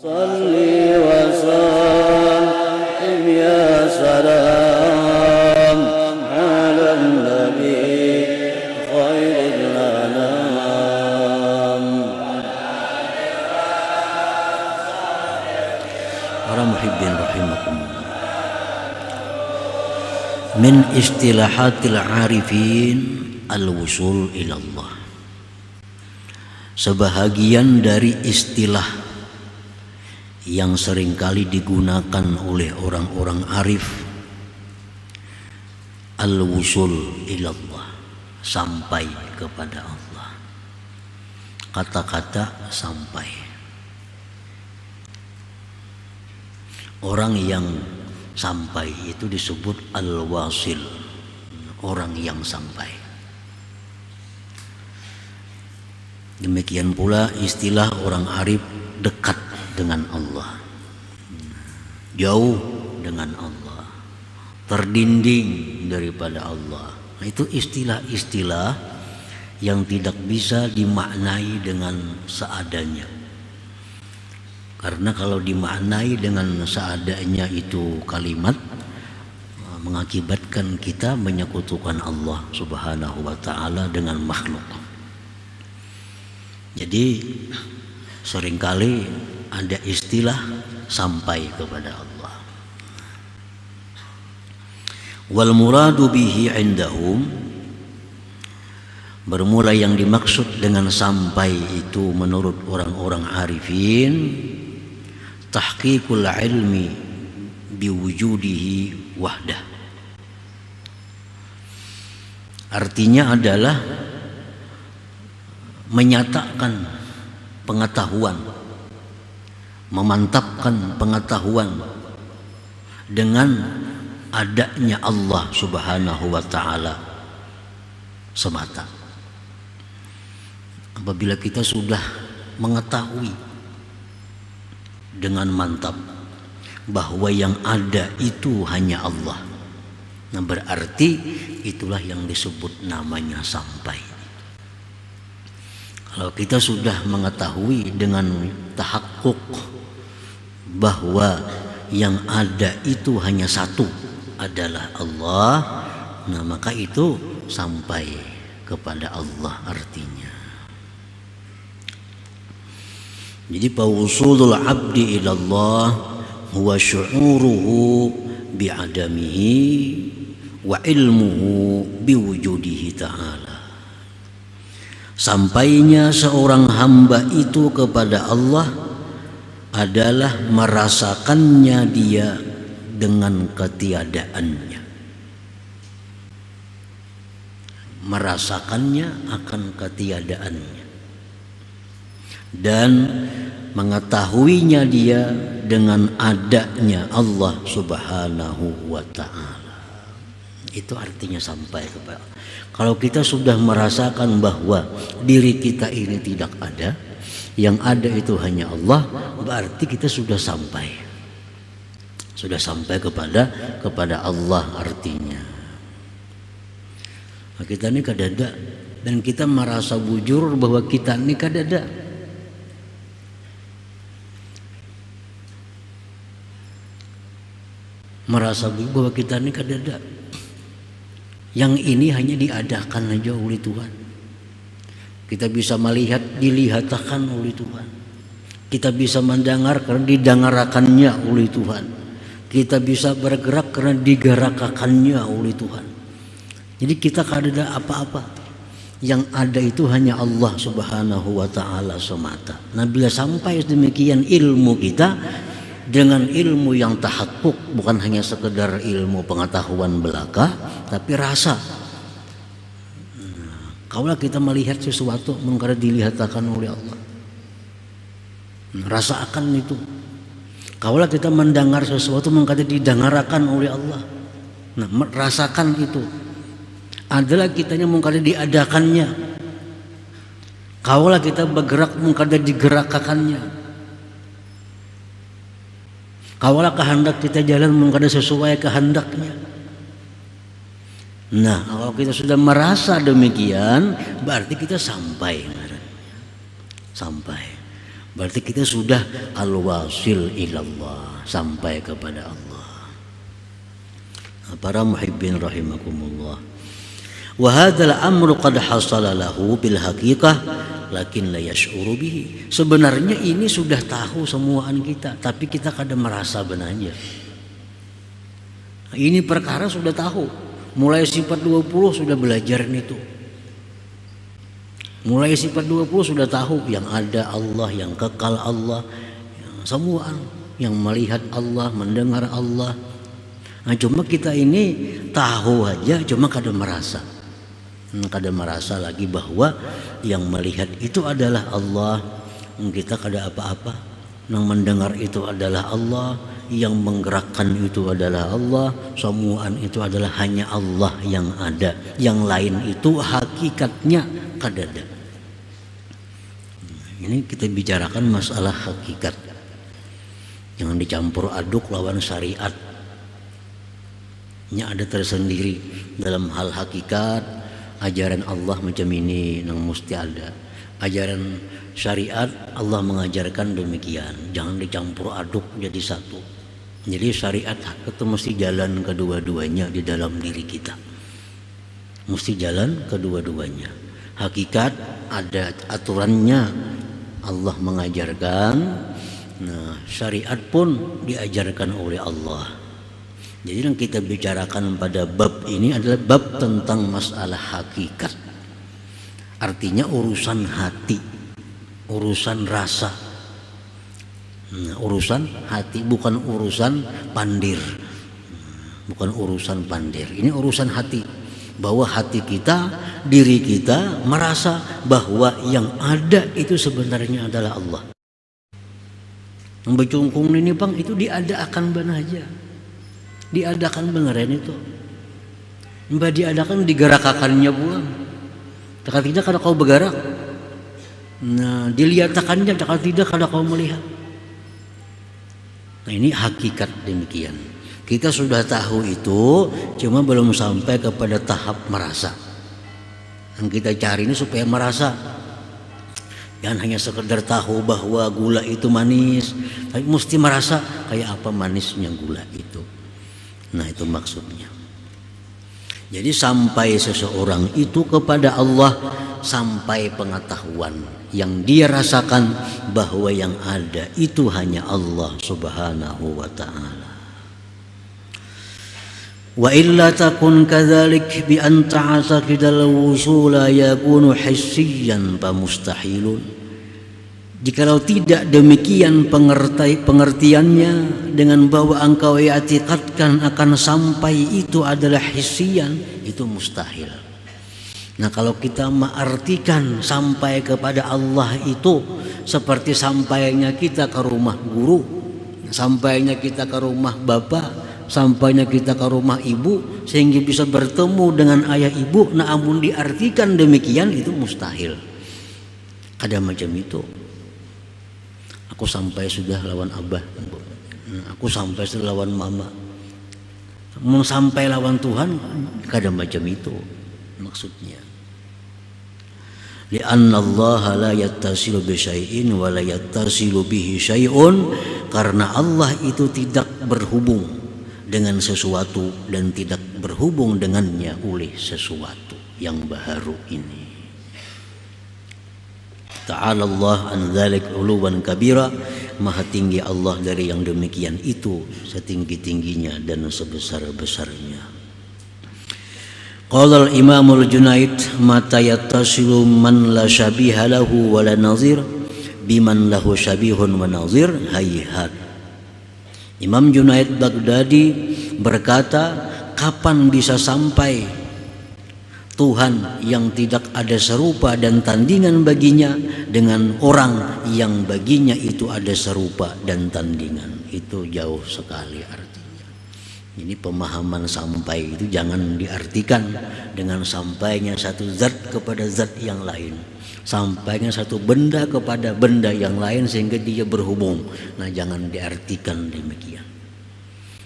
Salli wa sallim ya salam ala nabi khairil anam. Para muhibbin rahimakumullah. Min istilahatil arifin al-wusul ilallah. Sebahagian dari istilah yang seringkali digunakan oleh orang-orang arif, al-wusul ilallah, sampai kepada Allah. Kata-kata sampai. Orang yang sampai itu disebut al-wasil, orang yang sampai. Demikian pula istilah orang arif dekat dengan Allah, jauh dengan Allah, terdinding daripada Allah. Nah, itu istilah-istilah yang tidak bisa dimaknai dengan seadanya. Karena kalau dimaknai dengan seadanya itu kalimat mengakibatkan kita menyekutukan Allah Subhanahu wa ta'ala dengan makhluk. Jadi seringkali ada istilah sampai kepada Allah. Wal muradu bihi indahum, bermula yang dimaksud dengan sampai itu menurut orang-orang arifin, tahqiqul ilmi biwujudihi wahdah. Artinya adalah menyatakan pengetahuan, memantapkan pengetahuan dengan adanya Allah Subhanahu wa ta'ala semata. Apabila kita sudah mengetahui dengan mantap bahwa yang ada itu hanya Allah, nah berarti itulah yang disebut namanya sampai. Kalau kita sudah mengetahui dengan tahakkuk bahwa yang ada itu hanya satu, adalah Allah, nah maka itu sampai kepada Allah artinya. Jadi fawusulul abdi ilallah huwa syu'uruhu bi'adamihi wa ilmuhu biwujudihi ta'ala. Sampainya seorang hamba itu kepada Allah adalah merasakannya dia dengan ketiadaannya, merasakannya akan ketiadaannya, dan mengetahuinya dia dengan adanya Allah Subhanahu wa ta'ala. Itu artinya sampai kepada Allah. Kalau kita sudah merasakan bahwa diri kita ini tidak ada, yang ada itu hanya Allah, berarti kita sudah sampai. Sudah sampai kepada Allah artinya. Nah, kita ini kadada, dan kita merasa bujur bahwa kita ini kadada. Merasa bujur bahwa kita ini kadada. Yang ini hanya diadakan aja oleh Tuhan. Kita bisa melihat, dilihatkan oleh Tuhan. Kita bisa mendengar karena didengarakannya oleh Tuhan. Kita bisa bergerak karena digerakkannya oleh Tuhan. Jadi kita tidak ada apa-apa. Yang ada itu hanya Allah Subhanahu wa ta'ala semata. Nah bila sampai demikian ilmu kita, dengan ilmu yang tahakkuk, bukan hanya sekedar ilmu pengetahuan belaka, tapi rasa. Kaulah kita melihat sesuatu mengkara dilihatkan oleh Allah, rasakan itu. Kaulah kita mendengar sesuatu mengkara didengarkan oleh Allah, nah rasakan itu. Adalah kitanya mengkara diadakannya. Kaulah kita bergerak mengkara digerakkannya. Kaulah kehendak kita jalan mengkara sesuai kehendaknya. Nah, kalau kita sudah merasa demikian, berarti kita sampai. Sampai. Berarti kita sudah al-wasil ilallah, sampai kepada Allah. Para muhibbin rahimakumullah. Wa hadzal amru qad hasala lahu bil haqiqah lakin la yash'uru bihi. Sebenarnya ini sudah tahu semuaan kita, tapi kita kadang merasa benarnya. Ini perkara sudah tahu. Mulai sifat 20 sudah belajar itu. Mulai sifat 20 sudah tahu yang ada Allah, yang kekal Allah, semua yang melihat Allah, mendengar Allah. Nah, cuma kita ini tahu aja, cuma kadang merasa. Kadang merasa lagi bahwa yang melihat itu adalah Allah, kita kadang apa-apa. Yang mendengar itu adalah Allah, yang menggerakkan itu adalah Allah, semuaan itu adalah hanya Allah yang ada. Yang lain itu hakikatnya kadada. Ini kita bicarakan masalah hakikat. Jangan dicampur aduk lawan syariat. Ini ada tersendiri dalam hal hakikat. Ajaran Allah macam ini yang mesti ada. Ajaran syariat Allah mengajarkan demikian. Jangan dicampur aduk jadi satu. Jadi syariat itu mesti jalan kedua-duanya di dalam diri kita. Mesti jalan kedua-duanya. Hakikat ada aturannya. Allah mengajarkan. Nah, syariat pun diajarkan oleh Allah. Jadi yang kita bicarakan pada bab ini adalah bab tentang masalah hakikat. Artinya urusan hati, urusan rasa. Nah, urusan hati, bukan urusan pandir. Bukan urusan pandir. Ini urusan hati. Bahwa hati kita, diri kita merasa bahwa yang ada itu sebenarnya adalah Allah. Yang becungkung ini bang, itu diadakan benar aja. Diadakan beneran itu. Mbak diadakan digerakakannya pulang. Tak tidak kalau kau bergerak. Nah, dilihatkannya tak tidak kalau kau melihat. Nah, ini hakikat demikian. Kita sudah tahu itu, cuma belum sampai kepada tahap merasa. Yang kita cari ini supaya merasa. Jangan hanya sekedar tahu bahwa gula itu manis, tapi mesti merasa kayak apa manisnya gula itu. Nah, itu maksudnya. Jadi sampai seseorang itu kepada Allah, sampai pengetahuan yang dia rasakan bahwa yang ada itu hanya Allah Subhanahu wa ta'ala. Wa illa takun kadzalik bi an ta'taqidal wusula yakunu hissiyan fa mustahilun. Jikalau tidak demikian pengertiannya dengan bahwa engkau i'tiqadkan akan sampai itu adalah hissiyan, itu mustahil. Nah, kalau kita mengartikan sampai kepada Allah itu seperti sampainya kita ke rumah guru, sampainya kita ke rumah bapak, sampainya kita ke rumah ibu sehingga bisa bertemu dengan ayah ibu. Nah, amun diartikan demikian itu mustahil. Ada macam itu. Aku sampai sudah lawan abah, aku sampai sudah lawan mama. Mau sampai lawan Tuhan, ada macam itu maksudnya. Li'anna Allah la yattasilu bi syai'in wa la yattasilu bihi syai'un, karena Allah itu tidak berhubung dengan sesuatu dan tidak berhubung dengannya oleh sesuatu yang baru ini. Ta'ala Allah an dzalik uluwan kabira, maha tinggi Allah dari yang demikian itu, setinggi-tingginya dan sebesar-besarnya. Qala al-Imam al-Junaid, mata yattasilu man la syabiha lahu wa la nazir biman lahu syabihun wa nazir hayhat. Imam Junaid Baghdadi berkata, kapan bisa sampai Tuhan yang tidak ada serupa dan tandingan baginya dengan orang yang baginya itu ada serupa dan tandingan. Itu jauh sekali artinya. Ini pemahaman sampai itu jangan diartikan dengan sampainya satu zat kepada zat yang lain, sampainya satu benda kepada benda yang lain sehingga dia berhubung. Nah, jangan diartikan demikian.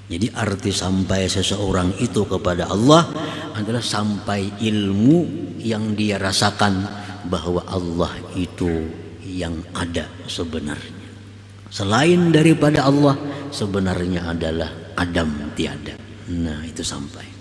Jadi arti sampai seseorang itu kepada Allah adalah sampai ilmu yang dia rasakan bahwa Allah itu yang ada sebenarnya. Selain daripada Allah sebenarnya adalah Adam tiada. Nah itu sampai.